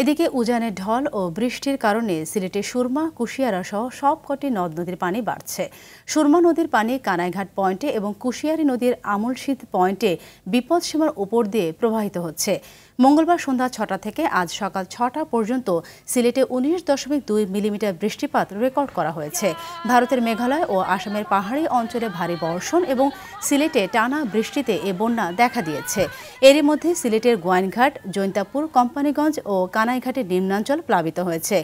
এদিকে উজানের ঢল ও বৃষ্টির কারণে সিলেটে সুরমা, কুশিয়ারা সহ সবকটি নদ নদীর পানি বাড়ছে। সুরমা নদীর পানি কানাইঘাট পয়েন্টে এবং কুশিয়ারি নদীর আমলশীত পয়েন্টে বিপদসীমার উপর দিয়ে প্রবাহিত হচ্ছে। মঙ্গলবার সন্ধ্যা ৬টা থেকে আজ সকাল ৬টা পর্যন্ত সিলেটে ১৯.২ মিলিমিটার বৃষ্টিপাত রেকর্ড করা হয়েছে। ভারতের মেঘালয় ও আসামের পাহাড়ি অঞ্চলে ভারী বর্ষণ এবং সিলেটে টানা বৃষ্টিতে এ বন্যা দেখা দিয়েছে। এরই মধ্যে সিলেটের গোয়াইনঘাট, জৈন্তাপুর, কোম্পানিগঞ্জ ও কানাইঘাটের নিম্নাঞ্চল প্লাবিত হয়েছে।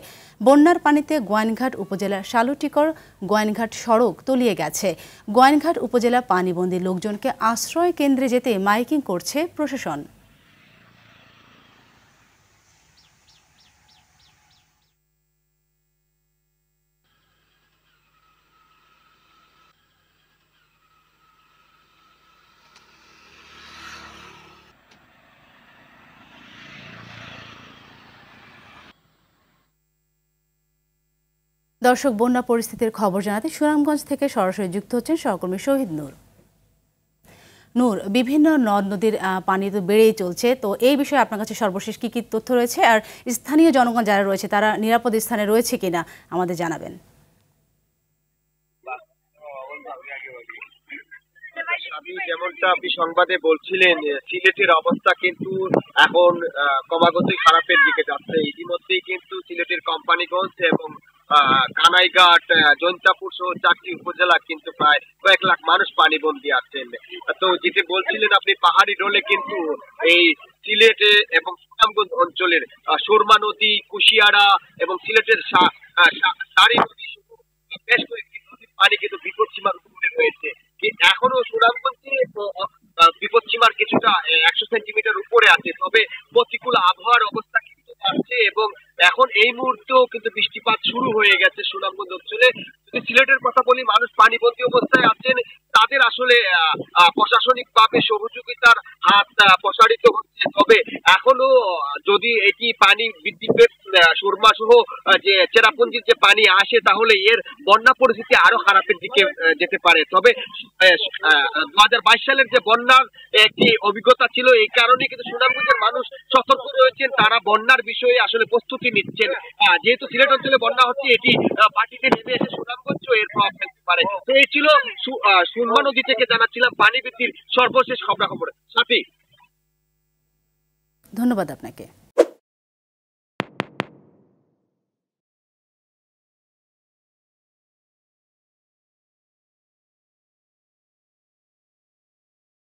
বন্যার পানিতে গোয়াইনঘাট উপজেলার শালুটিকর গোয়াইনঘাট সড়ক তলিয়ে গেছে। গোয়াইনঘাট উপজেলা পানিবন্দী লোকজনকে আশ্রয় কেন্দ্রে যেতে মাইকিং করছে প্রশাসন। দর্শক, বন্যা পরিস্থিতির খবর জানাতে সুনামগঞ্জ থেকে সরাসরি যুক্ত হচ্ছেন সহকর্মী শহীদ নূর। নূর, বিভিন্ন নদ নদীর পানি তো বেড়েই চলছে, তো এই বিষয়ে আপনার কাছে সর্বশেষ কি তথ্য রয়েছে, আর স্থানীয় জনগণ যারা রয়েছে তারা নিরাপদ স্থানে রয়েছে কিনা আমাদের জানাবেন। যেমনটা আপনি সংবাদে বলছিলেন, সিলেটের অবস্থা কিন্তু এখন ক্রমাগতই খারাপের দিকে যাচ্ছে। ইতিমধ্যেই কিন্তু সিলেটের কোম্পানিগঞ্জ এবং কানাইঘাট, জৈন্তাপুর সহ 4টি উপজেলা কিন্তু প্রায় কয়েক লাখ মানুষ পানিবন্দী আছেন। তো যেটি বলছিলেন আপনি, পাহাড়ি ঢলে কিন্তু এই সিলেটে এবং সুনামগঞ্জ অঞ্চলের সুরমা নদী, কুশিয়ারা এবং সিলেটের সারি নদী বেশ কয়েকটি নদীর পানি কিন্তু বিপদসীমার উপরে রয়েছে। এখনো সুনামগঞ্জে বিপদসীমার কিছুটা 100 সেন্টিমিটার উপরে আছে, তবে প্রতিকূল আবহাওয়ার অবস্থা কিন্তু বাড়ছে এবং এখন এই মুহূর্তেও কিন্তু বৃষ্টিপাত শুরু হয়ে গেছে সুনামগঞ্জ অঞ্চলে। যদি সিলেটের কথা বলি, মানুষ পানিবন্দী অবস্থায় আছেন, তাদের আসলে প্রশাসনিক ভাবে সহযোগিতার হাত প্রসারিত হচ্ছে। তবে এখনো যদি এটি পানি বৃদ্ধি সুরমা সহ যে চেরাপুঞ্জির যে পানি আসে, তাহলে এর বন্যা পরিস্থিতি আরো খারাপের দিকে যেতে পারে। তবে 2022 সালের যে বন্যার একটি অভিজ্ঞতা ছিল, এই কারণে কিন্তু সুনামগঞ্জের মানুষ সতর্ক রয়েছেন, তারা বন্যার বিষয়ে আসলে প্রস্তুতি নিচ্ছেন। যেহেতু সিলেট অঞ্চলে বন্যা হচ্ছে, এটি পানিতে নেমে এসে সুনামগঞ্জ এর প্রভাব ফেলতে পারে। তো এই ছিল সুরমা নদী থেকে জানাচ্ছিলাম পানি বৃদ্ধির সর্বশেষ খবরাখবর। সাথী, ধন্যবাদ আপনাকে।